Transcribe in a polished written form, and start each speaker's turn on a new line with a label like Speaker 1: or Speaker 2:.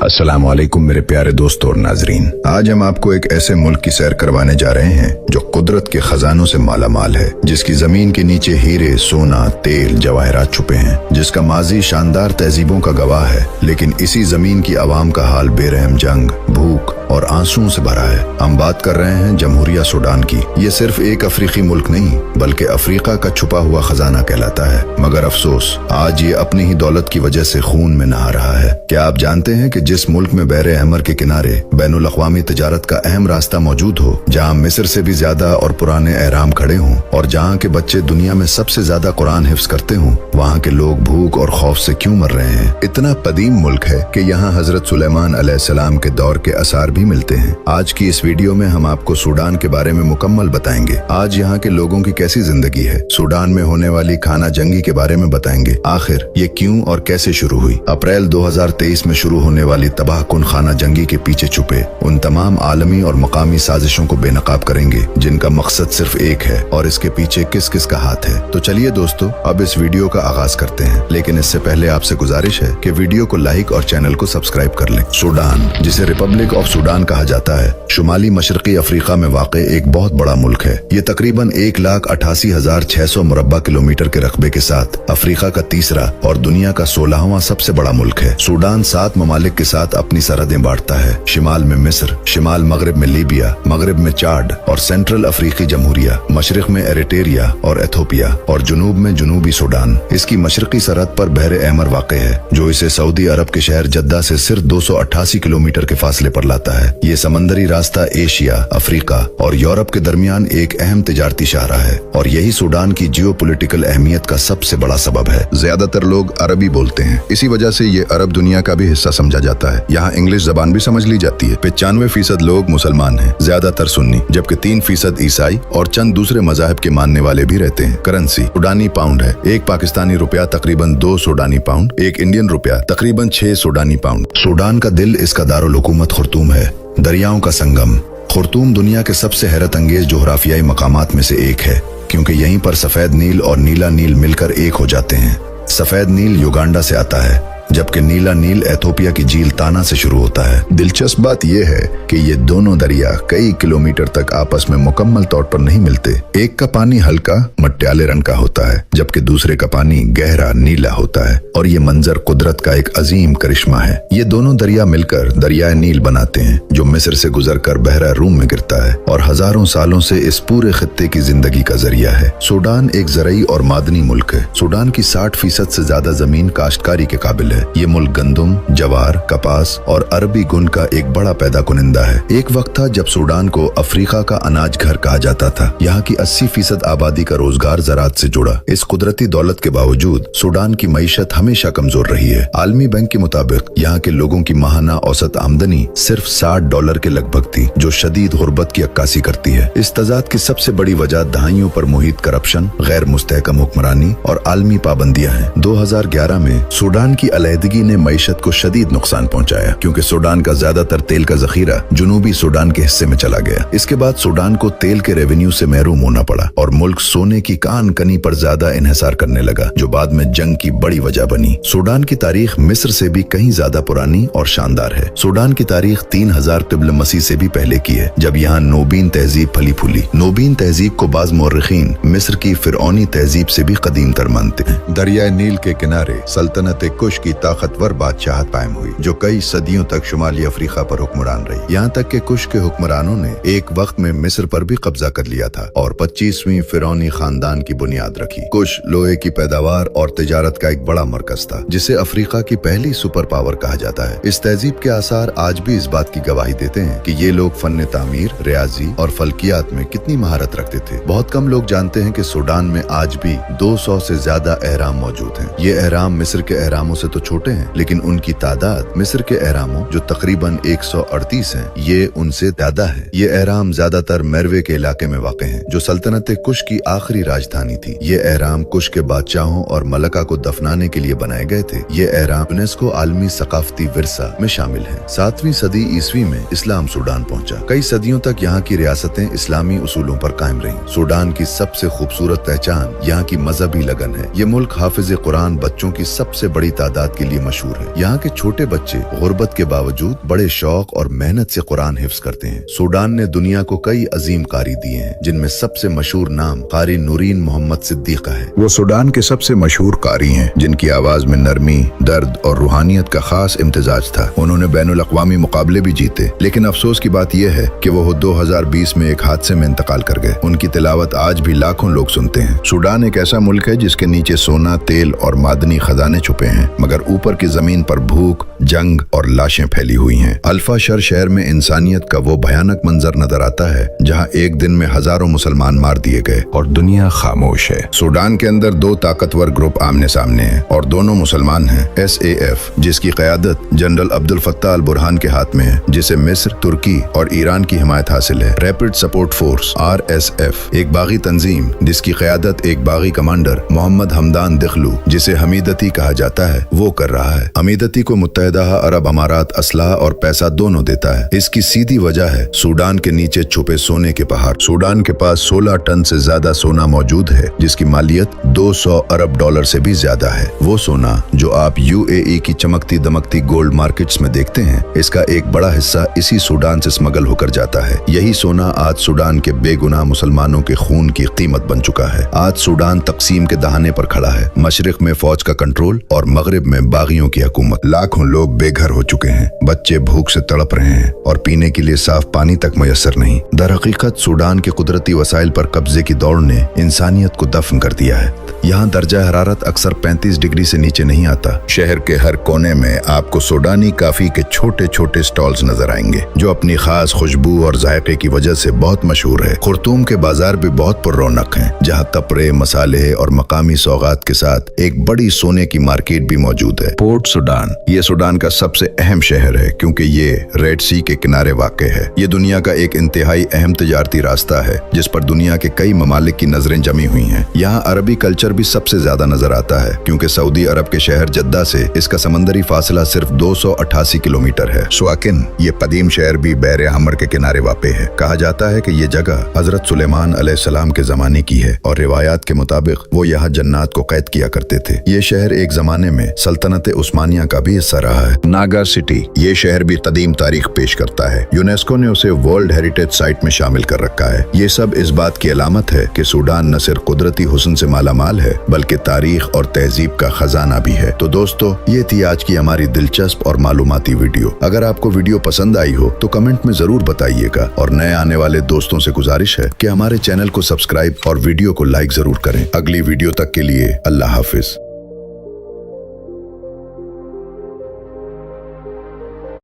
Speaker 1: अस्सलाम वालेकुम मेरे प्यारे दोस्तों और नाजरीन। आज हम आपको एक ऐसे मुल्क की सैर करवाने जा रहे हैं जो कुदरत के खजानों से माला माल है, जिसकी जमीन के नीचे हीरे, सोना, तेल, जवाहरात छुपे हैं, जिसका माजी शानदार तहजीबों का गवाह है। लेकिन इसी जमीन की आवाम का हाल बेरहम जंग, भूख और आंसुओं से भरा है। हम बात कर रहे हैं जमहूरिया सूडान की। ये सिर्फ एक अफ्रीकी मुल्क नहीं बल्कि अफ्रीका का छुपा हुआ खजाना कहलाता है। मगर अफसोस, आज ये अपनी ही दौलत की वजह से खून में नहा रहा है। क्या आप जानते हैं कि जिस मुल्क में बहरे अहमर के किनारे बैनुल अक़वामी तिजारत का अहम रास्ता मौजूद हो, जहाँ मिस्र से भी ज्यादा और पुराने एहराम खड़े हों और जहाँ के बच्चे दुनिया में सबसे ज्यादा कुरान हिफ्ज करते हों, वहाँ के लोग भूख और खौफ से क्यों मर रहे हैं? इतना कदीम मुल्क है कि यहाँ हजरत सुलेमान अलैहिस्सलाम के दौर के आसार भी मिलते हैं। आज की इस वीडियो में हम आपको सूडान के बारे में मुकम्मल बताएंगे। आज यहाँ के लोगों की कैसी जिंदगी है, सूडान में होने वाली खाना जंगी के बारे में बताएंगे। आखिर ये क्यों और कैसे शुरू हुई? अप्रैल 2023 में शुरू होने वाली तबाह कुन खाना जंगी के पीछे छुपे उन तमाम आलमी और मकामी साजिशों को बेनकाब करेंगे जिनका मकसद सिर्फ एक है, और इसके पीछे किस किस का हाथ है। तो चलिए दोस्तों, अब इस वीडियो का आगाज करते हैं। लेकिन इससे पहले आपसे गुजारिश है कि वीडियो को लाइक और चैनल को सब्सक्राइब कर लें। सूडान, जिसे रिपब्लिक ऑफ सूडान कहा जाता है, शुमाली मशरकी अफ्रीका में वाक़े एक बहुत बड़ा मुल्क है। ये तकरीबन 1,88,600 मुरब्बा किलोमीटर के रकबे के साथ अफ्रीका का तीसरा और दुनिया का 16वां सबसे बड़ा मुल्क है। सूडान 7 ममालिक के साथ अपनी सरहदें बांटता है। शिमाल में मिस्र, शिमाल मगरब में लीबिया, मगरब में चाड और सेंट्रल अफ्रीकी जमहूरिया, मशरिक में एरिटेरिया और एथोपिया और जुनूब में जनूबी सूडान। इसकी मशरकी सरहद पर बहरे अहमर वाक़े है, जो इसे सऊदी अरब के शहर जद्दा से सिर्फ 288 किलोमीटर के फासले पर लाता है। ये समंदरी रास्ता एशिया, अफ्रीका और यूरोप के दरमियान एक अहम तिजारती शाहरा है, और यही सूडान की जियोपॉलिटिकल अहमियत का सबसे बड़ा सबब है। ज्यादातर लोग अरबी बोलते हैं, इसी वजह से ये अरब दुनिया का भी हिस्सा समझा जाता है। यहाँ इंग्लिश जबान भी समझ ली जाती है। 95% लोग मुसलमान हैं, ज्यादातर सुन्नी, जबकि 3% ईसाई और चंद दूसरे मजाहब के मानने वाले भी रहते हैं। करेंसी सूडानी पाउंड है। एक पाकिस्तानी रुपया तकरीबन 2 सूडानी पाउंड, एक इंडियन रुपया तकरीबन 6 सूडानी पाउंड। सूडान का दिल इसका दारुल हुकूमत खुर्तूम है, दरियाओं का संगम। खुर्तूम दुनिया के सबसे हैरत अंगेज जोग्राफियाई मकामात में से एक है, क्योंकि यहीं पर सफेद नील और नीला नील मिलकर एक हो जाते हैं। सफेद नील युगांडा से आता है, जबकि नीला नील एथोपिया की झील ताना से शुरू होता है। दिलचस्प बात यह है कि ये दोनों दरिया कई किलोमीटर तक आपस में मुकम्मल तौर पर नहीं मिलते। एक का पानी हल्का मट्याले रंग का होता है, जबकि दूसरे का पानी गहरा नीला होता है, और ये मंजर कुदरत का एक अजीम करिश्मा है। ये दोनों दरिया मिलकर दरियाए नील बनाते हैं, जो मिस्र से गुजरकर बहरा रूम में गिरता है और हजारों सालों से इस पूरे खित्ते की जिंदगी का जरिया है। सूडान एक ज़रई और मादनी मुल्क है। सूडान की 60% से ज्यादा जमीन काश्तकारी के काबिल है। ये मुल्क गंदम, जवार, कपास और अरबी गुंद का एक बड़ा पैदा कुनिंदा है। एक वक्त था जब सूडान को अफ्रीका का अनाज घर कहा जाता था। यहाँ की 80% आबादी का रोजगार ज़राअत से जुड़ा। इस कुदरती दौलत के बावजूद सूडान की मईशत हमेशा कमजोर रही है। आलमी बैंक के मुताबिक यहाँ के लोगों की माहाना औसत आमदनी सिर्फ $60 के लगभग थी, जो शदीद गुर्बत की अक्कासी करती है। इस तजाद की सबसे बड़ी वजह दहाइयों पर मुहित करप्शन, गैर मुस्तहकम हुक्मरानी और आलमी पाबंदियां हैं। 2011 में सूडान की अलहदगी ने मईशत को शदीद नुकसान पहुंचाया, क्योंकि सूडान का ज्यादातर तेल का जखीरा जुनूबी सूडान के हिस्से में चला गया। इसके बाद सूडान को तेल के रेवेन्यू से महरूम होना पड़ा और मुल्क सोने की कान कनी पर ज्यादा इन्हिसार करने लगा, जो बाद में जंग की बड़ी वजह बनी। सूडान की तारीख मिस्र से भी कहीं ज्यादा पुरानी और शानदार है। सूडान की तारीख 3000 क़िब्ल मसीह से भी पहले की है, जब यहाँ नोबीन तहजीब फली फूली। नोबीन तहजीब को बाज मौर्रिखीन मिस्र की फिरौनी तहजीब से भी कदीम तर मानते हैं। दरियाए नील के किनारे सल्तनत कुश की ताकतवर बादशाहत कायम हुई, जो कई सदियों तक शुमाली अफ्रीका पर हुक्मरान रही। यहाँ तक कि कुश के हुक्मरानों ने एक वक्त में मिस्र पर भी कब्जा कर लिया था और 25वीं फिरौनी खानदान की बुनियाद रखी। कुश लोहे की पैदावार और तिजारत का एक बड़ा मरकज था, जिसे अफ्रीका की पहली सुपर पावर कहा जाता है। इस तहजीब के आसार आज भी इस बात की गवाही देते हैं कि ये लोग फन तामीर, रियाजी और फल्कियात में कितनी महारत रखते थे। बहुत कम लोग जानते हैं कि सूडान में आज भी 200 से ज्यादा एहराम मौजूद हैं। ये एहराम मिस्र के एहरामों से तो छोटे हैं, लेकिन उनकी तादाद मिस्र के एहरामों जो तकरीबन 138 हैं, ये उनसे ज्यादा है। ये एहराम ज्यादातर मेरवे के इलाके में वाक़ हैं, जो सल्तनत कुश की आखिरी राजधानी थी। ये एहराम कुश के बादशाहों और मलका को दफनाने के लिए बनाए गए थे। ये एहराम यूनेस्को आलमी सकाफती विरसा में शामिल है। 7वीं सदी ईस्वी में इस्लाम सूडान पहुंचा। कई सदियों तक यहाँ की रियासतें इस्लामी उसूलों पर कायम रहीं। सूडान की सबसे खूबसूरत पहचान यहाँ की मजहबी लगन है। ये मुल्क हाफिज कुरान बच्चों की सबसे बड़ी तादाद के लिए मशहूर है। यहाँ के छोटे बच्चे गुर्बत के बावजूद बड़े शौक और मेहनत से कुरान हिफ्ज करते हैं। सूडान ने दुनिया को कई अजीम कारी दिए हैं, जिनमें सबसे मशहूर नाम कारी नूरीन मोहम्मद सिद्दीका है। वो सूडान के सबसे मशहूर कारी हैं, जिनकी आवाज में नरमी, दर्द और रूहानियत का खास इम्तिजाज था। उन्होंने बैनुल अक़वामी मुकाबले भी जीते, लेकिन अफसोस की बात यह है कि वो 2020 में एक हादसे में इंतकाल कर गए। उनकी तिलावत आज भी लाखों लोग सुनते हैं। सूडान एक ऐसा मुल्क है जिसके नीचे सोना, तेल और मादनी खजाने छुपे हैं, मगर ऊपर की जमीन पर भूख, जंग और लाशें फैली हुई हैं। अल्फा शर शहर में इंसानियत का वो भयानक मंजर नजर आता है जहां एक दिन में हजारों मुसलमान मार दिए गए और दुनिया खामोश है। सूडान के अंदर दो ताकतवर ग्रुप आमने सामने हैं और दोनों मुसलमान हैं। SAF, जिसकी क़यादत general Abdel Fattah al Burhan के हाथ में है, जिसे मिस्र, तुर्की और ईरान की हिमायत हासिल है। रैपिड सपोर्ट फोर्स RSF, एक बागी तंजीम जिसकी क़यादत एक बागी कमांडर मोहम्मद हमदान दिखलू, जिसे हमीदती कहा जाता है, वो कर रहा है। हमीदती को मुत्तहिदा अरब अमारात असलहा और पैसा दोनों देता है। इसकी सीधी वजह है सूडान के नीचे छुपे सोने के पहाड़। सूडान के पास 16 टन से ज्यादा सोना मौजूद है, जिसकी मालियत 200 अरब डॉलर से भी ज्यादा है। वो सोना जो आप UAE की चमकती दमकती गोल्ड मार्केट्स में देखते हैं, इसका एक बड़ा हिस्सा इसी सूडान से स्मगल होकर जाता है। यही सोना आज सूडान के बेगुनाह मुसलमानों के खून की कीमत बन चुका है। आज सूडान तकसीम के दहाने पर खड़ा है। मशरिक में फौज का कंट्रोल और मगरिब में बागियों की हुकूमत। लाखों लोग बेघर हो चुके हैं, बच्चे भूख से तड़प रहे हैं और पीने के लिए साफ पानी तक मयसर नहीं। दरहकीकत सूडान के कुदरती वसाइल पर कब्जे की दौड़ ने इंसानियत को दफन कर दिया है। यहाँ दर्जा हरारत अक्सर 35 डिग्री से नीचे नहीं आता। शहर के हर कोने में आपको सूडानी काफी के छोटे छोटे स्टॉल्स नजर आएंगे, जो अपनी खास खुशबू और जायके की वजह से बहुत मशहूर है। खुर्तूम के बाजार भी बहुत पुररौनक हैं, जहाँ कपड़े, मसाले और मकामी सौगात के साथ एक बड़ी सोने की मार्केट भी मौजूद है। पोर्ट सूडान, ये सूडान का सबसे अहम शहर है क्योंकि ये रेड सी के किनारे वाक़ है। ये दुनिया का एक इंतहाई अहम तिजारती रास्ता है, जिस पर दुनिया के कई ममालिक की नजरें जमी हुई हैं। यहाँ अरबी कल्चर भी सबसे ज्यादा नजर आता है, क्योंकि सऊदी अरब के शहर जद्दा से इसका समंदरी फासला सिर्फ 288 किलोमीटर है। स्वाकिन, ये कदीम शहर भी बहरे हमर के किनारे वाक़ है। कहा जाता है कि ये जगह हजरत सुलेमान अलैहिस्सलाम के जमाने की है और रिवायात के मुताबिक वो यहाँ जन्नात को कैद किया करते थे। ये शहर एक जमाने में सल्तनत उस्मानिया का भी हिस्सा रहा है। नागा सिटी, ये शहर भी कदीम तारीख पेश करता है। यूनेस्को ने उसे वर्ल्ड हेरिटेज साइट में शामिल कर रखा है। ये सब इस बात की अलामत है कि सूडान न सिर्फ कुदरती हुस्न से मालामाल है, बल्कि तारीख और तहजीब का खजाना भी है। तो दोस्तों, ये थी आज की हमारी दिलचस्प और मालूमाती वीडियो। अगर आपको वीडियो पसंद आई हो तो कमेंट में जरूर बताइएगा, और नए आने वाले दोस्तों से गुजारिश है कि हमारे चैनल को सब्सक्राइब और वीडियो को लाइक जरूर करें। अगली वीडियो तक के लिए अल्लाह हाफिज।